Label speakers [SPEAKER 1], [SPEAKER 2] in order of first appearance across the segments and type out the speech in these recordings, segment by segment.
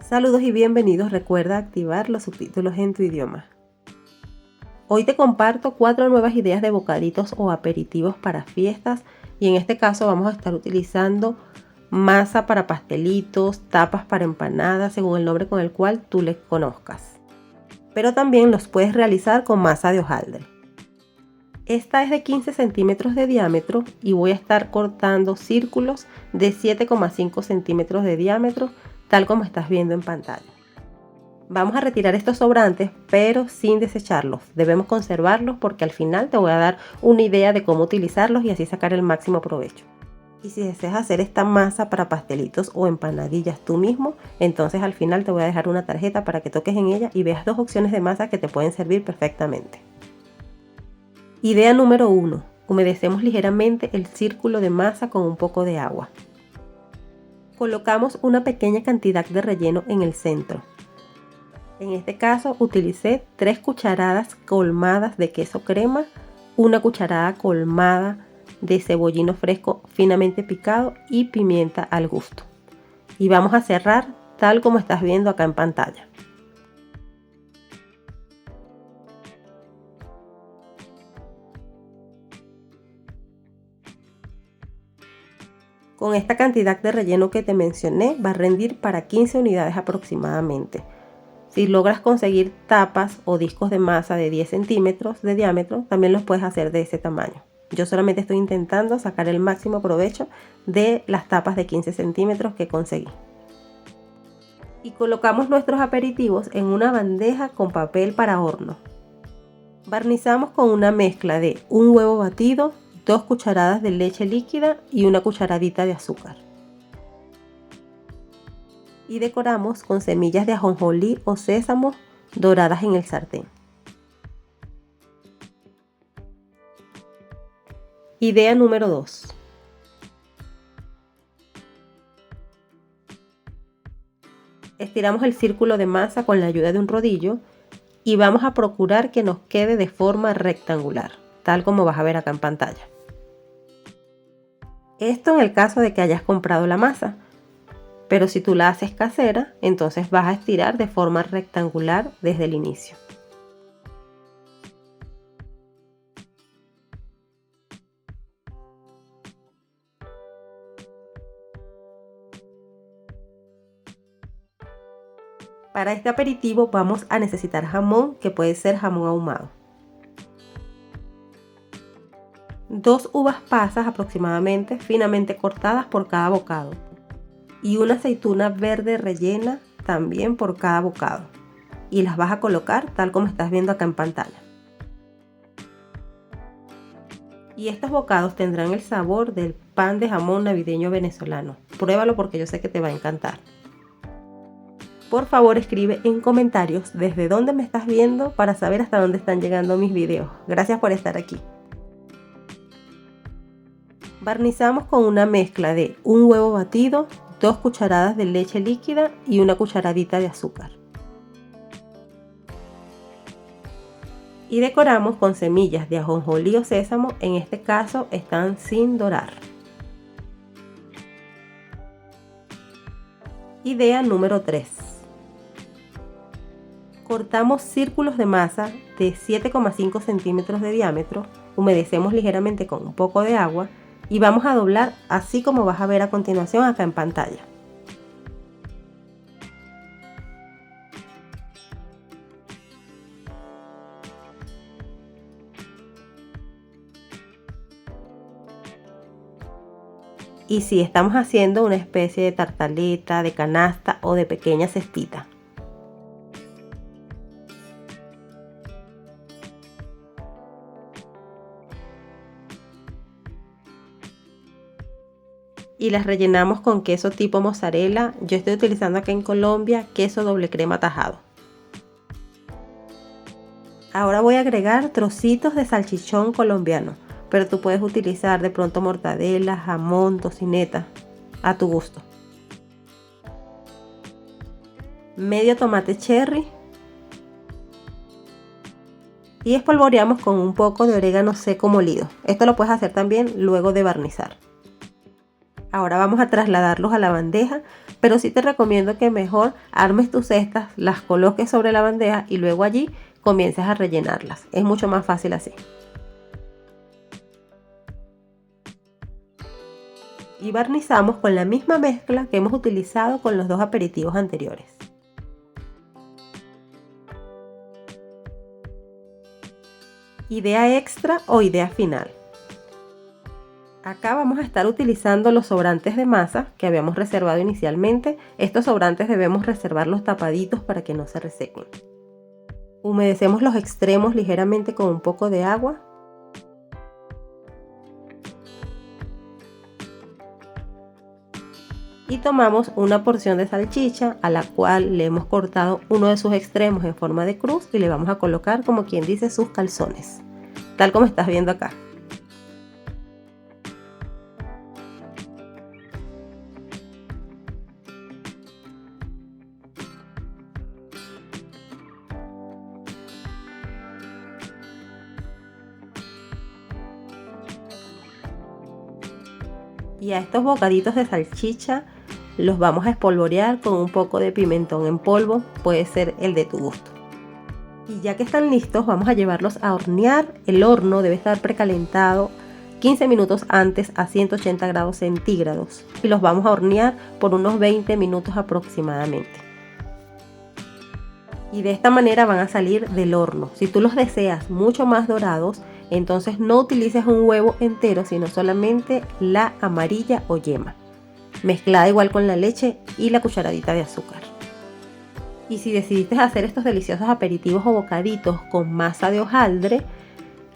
[SPEAKER 1] Saludos y bienvenidos, recuerda activar los subtítulos en tu idioma. Hoy te comparto 4 nuevas ideas de bocaditos o aperitivos para fiestas y en este caso vamos a estar utilizando masa para pastelitos, tapas para empanadas, según el nombre con el cual tú les conozcas. Pero también los puedes realizar con masa de hojaldre. Esta es de 15 centímetros de diámetro y voy a estar cortando círculos de 7,5 centímetros de diámetro, tal como estás viendo en pantalla. Vamos a retirar estos sobrantes, pero sin desecharlos. Debemos conservarlos porque al final te voy a dar una idea de cómo utilizarlos y así sacar el máximo provecho. Y si deseas hacer esta masa para pastelitos o empanadillas tú mismo, entonces al final te voy a dejar una tarjeta para que toques en ella y veas 2 opciones de masa que te pueden servir perfectamente. Idea número 1. Humedecemos ligeramente el círculo de masa con un poco de agua. Colocamos una pequeña cantidad de relleno en el centro. En este caso utilicé 3 cucharadas colmadas de queso crema, una cucharada colmada de cebollino fresco finamente picado y pimienta al gusto. Y vamos a cerrar tal como estás viendo acá en pantalla. Con esta cantidad de relleno que te mencioné va a rendir para 15 unidades aproximadamente. Si logras conseguir tapas o discos de masa de 10 centímetros de diámetro, también los puedes hacer de ese tamaño. Yo solamente estoy intentando sacar el máximo provecho de las tapas de 15 centímetros que conseguí. Y colocamos nuestros aperitivos en una bandeja con papel para horno. Barnizamos con una mezcla de un huevo batido, 2 cucharadas de leche líquida y una cucharadita de azúcar. Y decoramos con semillas de ajonjolí o sésamo doradas en el sartén. Idea número 2. Estiramos el círculo de masa con la ayuda de un rodillo y vamos a procurar que nos quede de forma rectangular, tal como vas a ver acá en pantalla. Esto en el caso de que hayas comprado la masa, pero si tú la haces casera, entonces vas a estirar de forma rectangular desde el inicio. Para este aperitivo vamos a necesitar jamón, que puede ser jamón ahumado. 2 uvas pasas aproximadamente, finamente cortadas por cada bocado. Y una aceituna verde rellena también por cada bocado. Y las vas a colocar tal como estás viendo acá en pantalla. Y estos bocados tendrán el sabor del pan de jamón navideño venezolano. Pruébalo porque yo sé que te va a encantar. Por favor, escribe en comentarios desde dónde me estás viendo para saber hasta dónde están llegando mis videos. Gracias por estar aquí. Barnizamos con una mezcla de un huevo batido, 2 cucharadas de leche líquida y una cucharadita de azúcar. Y decoramos con semillas de ajonjolí o sésamo, en este caso están sin dorar. Idea número 3. Cortamos círculos de masa de 7,5 centímetros de diámetro, humedecemos ligeramente con un poco de agua y vamos a doblar así como vas a ver a continuación acá en pantalla. Y si estamos haciendo una especie de tartaleta, de canasta o de pequeña cestita. Y las rellenamos con queso tipo mozzarella. Yo estoy utilizando acá en Colombia queso doble crema tajado. Ahora voy a agregar trocitos de salchichón colombiano, pero tú puedes utilizar de pronto mortadela, jamón, tocineta, a tu gusto. Medio tomate cherry. Y espolvoreamos con un poco de orégano seco molido. Esto lo puedes hacer también luego de barnizar. Ahora vamos a trasladarlos a la bandeja, pero sí te recomiendo que mejor armes tus cestas, las coloques sobre la bandeja y luego allí comiences a rellenarlas. Es mucho más fácil así. Y barnizamos con la misma mezcla que hemos utilizado con los dos aperitivos anteriores. Idea extra o idea final. Acá vamos a estar utilizando los sobrantes de masa que habíamos reservado inicialmente. Estos sobrantes debemos reservarlos tapaditos para que no se resequen. Humedecemos los extremos ligeramente con un poco de agua. Y tomamos una porción de salchicha a la cual le hemos cortado uno de sus extremos en forma de cruz y le vamos a colocar, como quien dice, sus calzones, tal como estás viendo acá. Y a estos bocaditos de salchicha los vamos a espolvorear con un poco de pimentón en polvo, puede ser el de tu gusto. Y ya que están listos, vamos a llevarlos a hornear. El horno debe estar precalentado 15 minutos antes a 180 grados centígrados y los vamos a hornear por unos 20 minutos aproximadamente. Y de esta manera van a salir del horno. Si tú los deseas mucho más dorados, entonces no utilices un huevo entero, sino solamente la amarilla o yema, mezclada igual con la leche y la cucharadita de azúcar. Y si decidiste hacer estos deliciosos aperitivos o bocaditos con masa de hojaldre,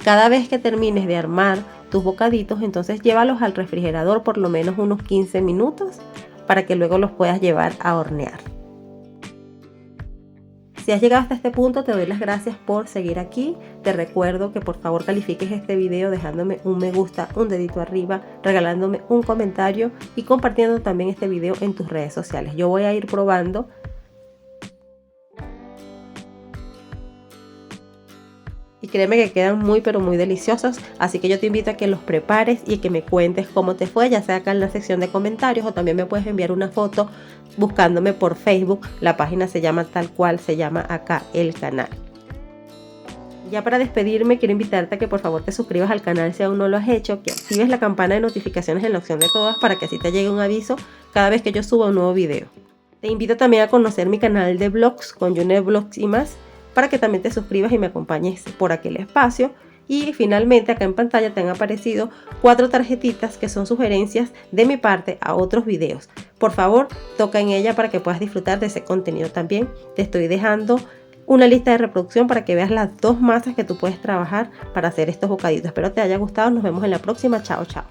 [SPEAKER 1] cada vez que termines de armar tus bocaditos, entonces llévalos al refrigerador por lo menos unos 15 minutos para que luego los puedas llevar a hornear. Si has llegado hasta este punto, te doy las gracias por seguir aquí. Te recuerdo que por favor califiques este video dejándome un me gusta, un dedito arriba, regalándome un comentario y compartiendo también este video en tus redes sociales. Yo voy a ir probando y créeme que quedan muy pero muy deliciosos, así que yo te invito a que los prepares y que me cuentes cómo te fue, ya sea acá en la sección de comentarios o también me puedes enviar una foto buscándome por Facebook. La página se llama tal cual se llama acá el canal. Ya para despedirme quiero invitarte a que por favor te suscribas al canal si aún no lo has hecho, que actives la campana de notificaciones en la opción de todas para que así te llegue un aviso cada vez que yo suba un nuevo video. Te invito también a conocer mi canal de vlogs con Junet Vlogs y más, para que también te suscribas y me acompañes por aquel espacio. Y finalmente acá en pantalla te han aparecido 4 tarjetitas que son sugerencias de mi parte a otros videos. Por favor, toca en ella para que puedas disfrutar de ese contenido también. Te estoy dejando una lista de reproducción para que veas las 2 masas que tú puedes trabajar para hacer estos bocaditos. Espero te haya gustado. Nos vemos en la próxima. Chao, chao.